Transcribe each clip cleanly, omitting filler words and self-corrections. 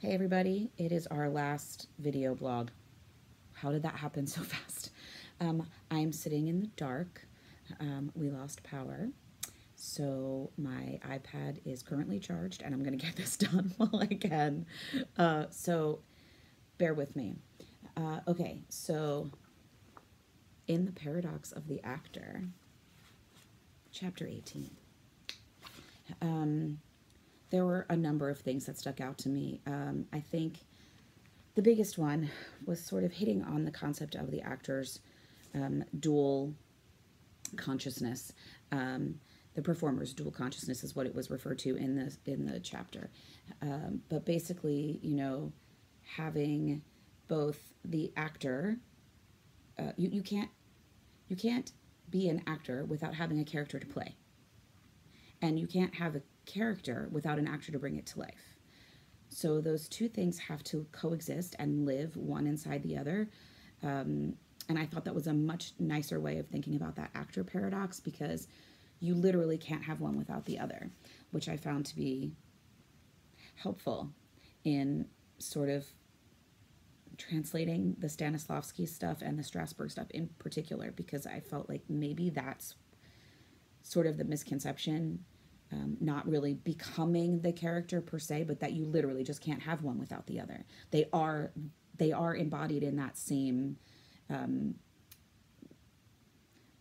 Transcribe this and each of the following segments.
Hey everybody, it is our last video blog. How did that happen so fast? I'm sitting in the dark. We lost power. So my iPad is currently charged and I'm going to get this done while I can. So bear with me. Okay, so in The Paradox of the Actor, chapter 18. There were a number of things that stuck out to me. I think the biggest one was sort of hitting on the concept of the actor's dual consciousness. The performer's dual consciousness is what it was referred to in the chapter. But basically, you know, having both the actor, you can't be an actor without having a character to play, and you can't have a character without an actor to bring it to life. So those two things have to coexist and live one inside the other. And I thought that was a much nicer way of thinking about that actor paradox, because you literally can't have one without the other, which I found to be helpful in sort of translating the Stanislavski stuff and the Strasberg stuff in particular, because I felt like maybe that's sort of the misconception. Not really becoming the character per se, but that you literally just can't have one without the other. They are embodied in that same, I don't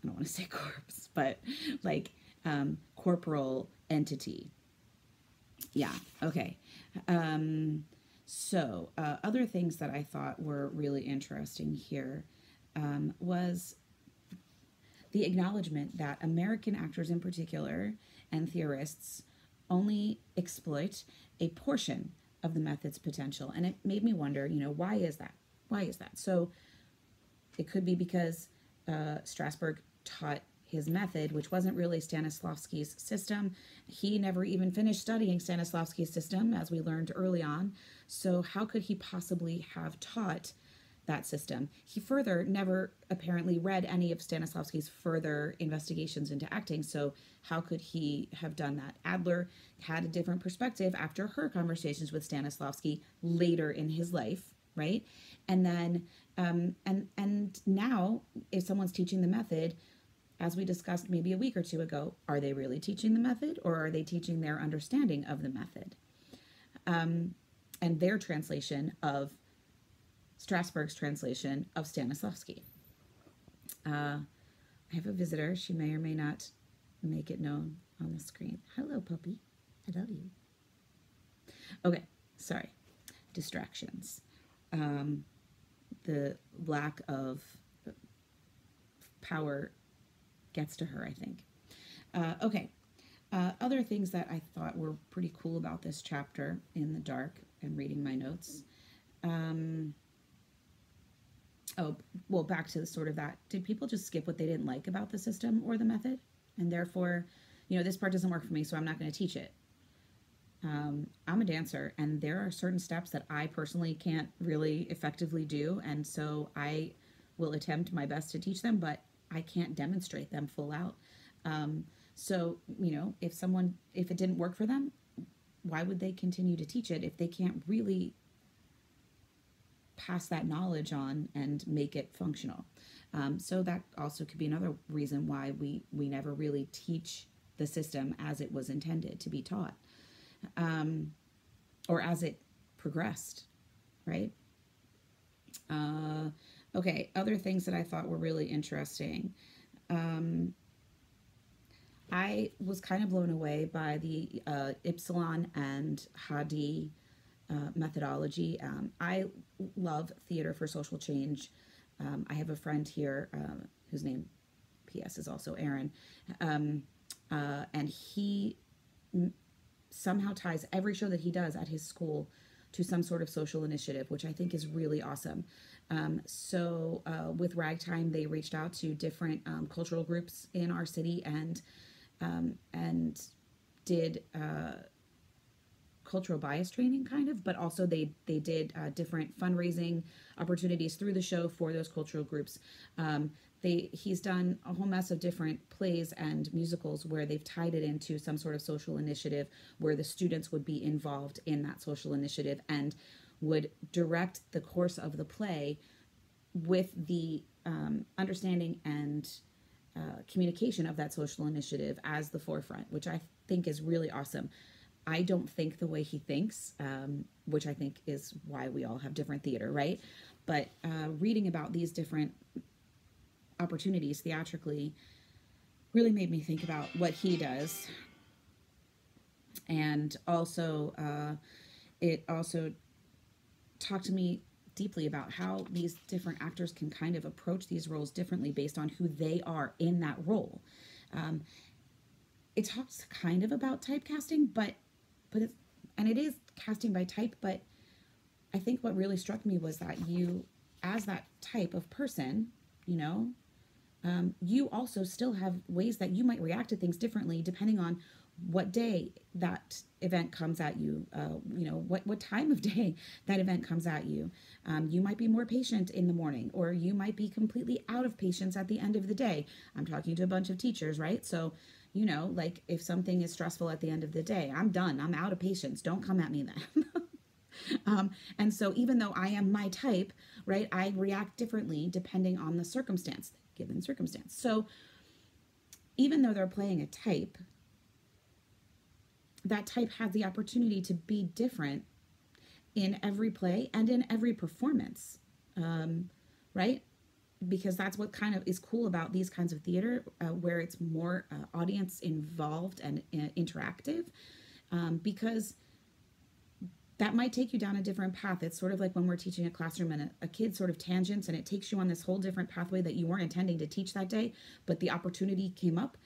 want to say corpse, but like corporal entity. Yeah, okay. So other things that I thought were really interesting here was the acknowledgement that American actors in particular and theorists only exploit a portion of the method's potential. And it made me wonder, you know, why is that? Why is that? So it could be because Strasberg taught his method, which wasn't really Stanislavski's system. He never even finished studying Stanislavski's system, as we learned early on. So how could he possibly have taught that system? He further never apparently read any of Stanislavski's further investigations into acting, so how could he have done that? Adler had a different perspective after her conversations with Stanislavski later in his life, right? And then and now if someone's teaching the method, as we discussed maybe a week or two ago, are they really teaching the method, or are they teaching their understanding of the method and their translation of Strasberg's translation of Stanislavski? I have a visitor. She may or may not make it known on the screen. Hello, puppy. I love you. Okay, sorry. Distractions. The lack of power gets to her, I think. Okay. Other things that I thought were pretty cool about this chapter in the dark and reading my notes. Oh, well, back to sort of that. Did people just skip what they didn't like about the system or the method? And therefore, you know, this part doesn't work for me, so I'm not going to teach it. I'm a dancer, and there are certain steps that I personally can't really effectively do, and so I will attempt my best to teach them, but I can't demonstrate them full out. So, you know, if it didn't work for them, why would they continue to teach it if they can't really pass that knowledge on and make it functional? So that also could be another reason why we never really teach the system as it was intended to be taught, or as it progressed, right? Okay, other things that I thought were really interesting. I was kind of blown away by the Ypsilon and Hadi methodology. I love theater for social change. I have a friend here whose name, P.S., is also Aaron, and he somehow ties every show that he does at his school to some sort of social initiative, which I think is really awesome. So with Ragtime, they reached out to different cultural groups in our city and did cultural bias training, kind of, but also they did different fundraising opportunities through the show for those cultural groups. He's done a whole mess of different plays and musicals where they've tied it into some sort of social initiative where the students would be involved in that social initiative and would direct the course of the play with the understanding and communication of that social initiative as the forefront, which I think is really awesome. I don't think the way he thinks, which I think is why we all have different theater, right? But reading about these different opportunities theatrically really made me think about what he does. And also, it also talked to me deeply about how these different actors can kind of approach these roles differently based on who they are in that role. It talks kind of about typecasting, but it is casting by type, but I think what really struck me was that you, as that type of person, you know, you also still have ways that you might react to things differently depending on what day that event comes at you, you know, what time of day that event comes at you. You might be more patient in the morning, or you might be completely out of patience at the end of the day. I'm talking to a bunch of teachers, right? So, you know, like if something is stressful at the end of the day, I'm done. I'm out of patience. Don't come at me then. And so even though I am my type, right, I react differently depending on the circumstance, given circumstance. So even though they're playing a type, that type has the opportunity to be different in every play and in every performance, right? Because that's what kind of is cool about these kinds of theater, where it's more audience involved and interactive, because that might take you down a different path. It's sort of like when we're teaching a classroom and a kid sort of tangents and it takes you on this whole different pathway that you weren't intending to teach that day, but the opportunity came up.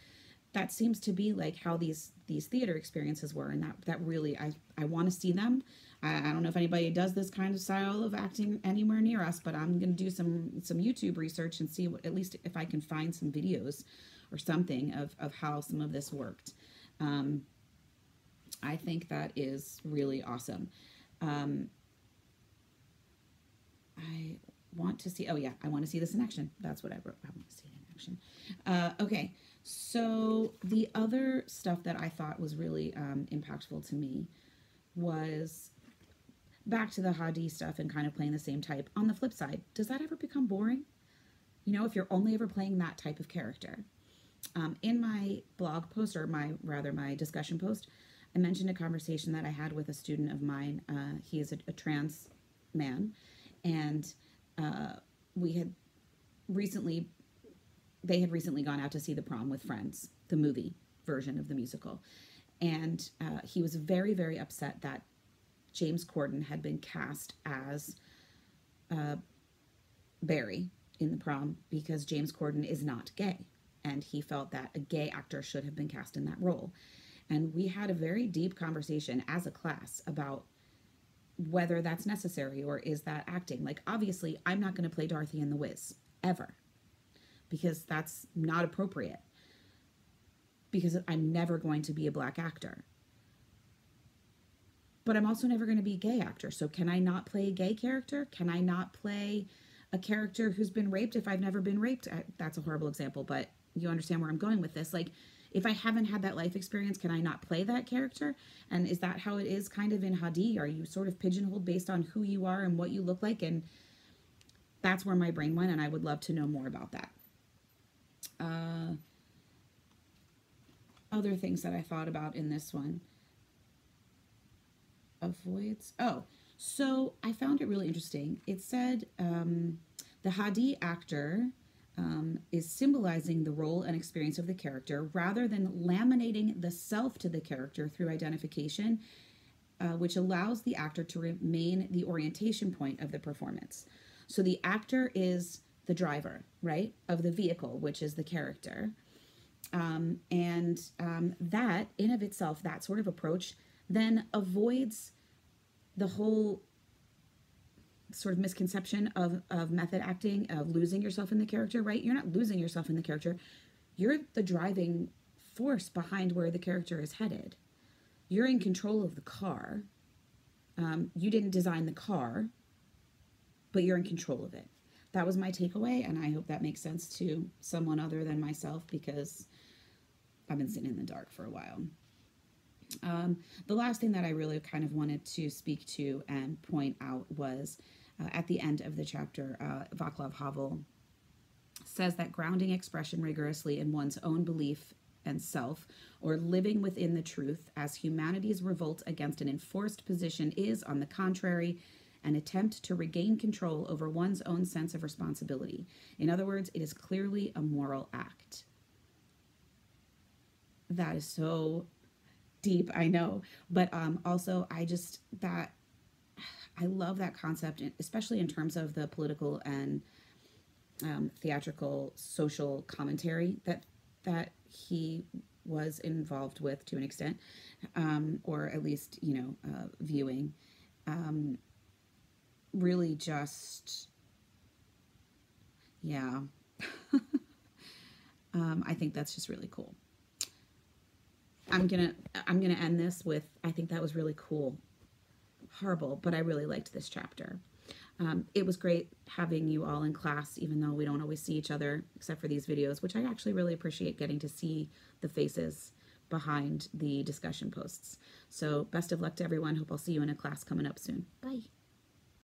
That seems to be like how these theater experiences were, and that really I want to see them. I don't know if anybody does this kind of style of acting anywhere near us, but I'm going to do some YouTube research and see what, at least if I can find some videos or something of how some of this worked. I think that is really awesome. I want to see, oh yeah, I want to see this in action. That's what I wrote. I want to see it in action. Okay, so the other stuff that I thought was really impactful to me was back to the Hadi stuff and kind of playing the same type. On the flip side, does that ever become boring? You know, if you're only ever playing that type of character. In my blog post, or my discussion post, I mentioned a conversation that I had with a student of mine. He is a trans man, and they had recently gone out to see The Prom with Friends, the movie version of the musical. And he was very, very upset that James Corden had been cast as Barry in The Prom because James Corden is not gay. And he felt that a gay actor should have been cast in that role. And we had a very deep conversation as a class about whether that's necessary or is that acting. Like, obviously, I'm not going to play Dorothy in The Wiz, ever, because that's not appropriate, because I'm never going to be a black actor. But I'm also never going to be a gay actor. So can I not play a gay character? Can I not play a character who's been raped if I've never been raped? That's a horrible example, but you understand where I'm going with this. Like, if I haven't had that life experience, can I not play that character? And is that how it is kind of in Hadi? Are you sort of pigeonholed based on who you are and what you look like? And that's where my brain went, and I would love to know more about that. Other things that I thought about in this one. Avoids. Oh, so I found it really interesting. It said the Hadi actor is symbolizing the role and experience of the character rather than laminating the self to the character through identification, which allows the actor to remain the orientation point of the performance. So the actor is the driver, right, of the vehicle, which is the character. That in of itself, that sort of approach then avoids the whole sort of misconception of method acting, of losing yourself in the character, right? You're not losing yourself in the character. You're the driving force behind where the character is headed. you're in control of the car. You didn't design the car, but you're in control of it. That was my takeaway, and I hope that makes sense to someone other than myself, because I've been sitting in the dark for a while. The last thing that I really kind of wanted to speak to and point out was at the end of the chapter, Václav Havel says that grounding expression rigorously in one's own belief and self, or living within the truth, as humanity's revolt against an enforced position, is, on the contrary, an attempt to regain control over one's own sense of responsibility. In other words, it is clearly a moral act. That is so deep, I know, but also I love that concept, especially in terms of the political and theatrical social commentary that he was involved with to an extent, or at least, viewing. Really just, yeah. I think that's just really cool. I'm gonna end this with, I think that was really cool. Horrible, but I really liked this chapter. It was great having you all in class, even though we don't always see each other except for these videos, which I actually really appreciate, getting to see the faces behind the discussion posts. So best of luck to everyone. Hope I'll see you in a class coming up soon. Bye.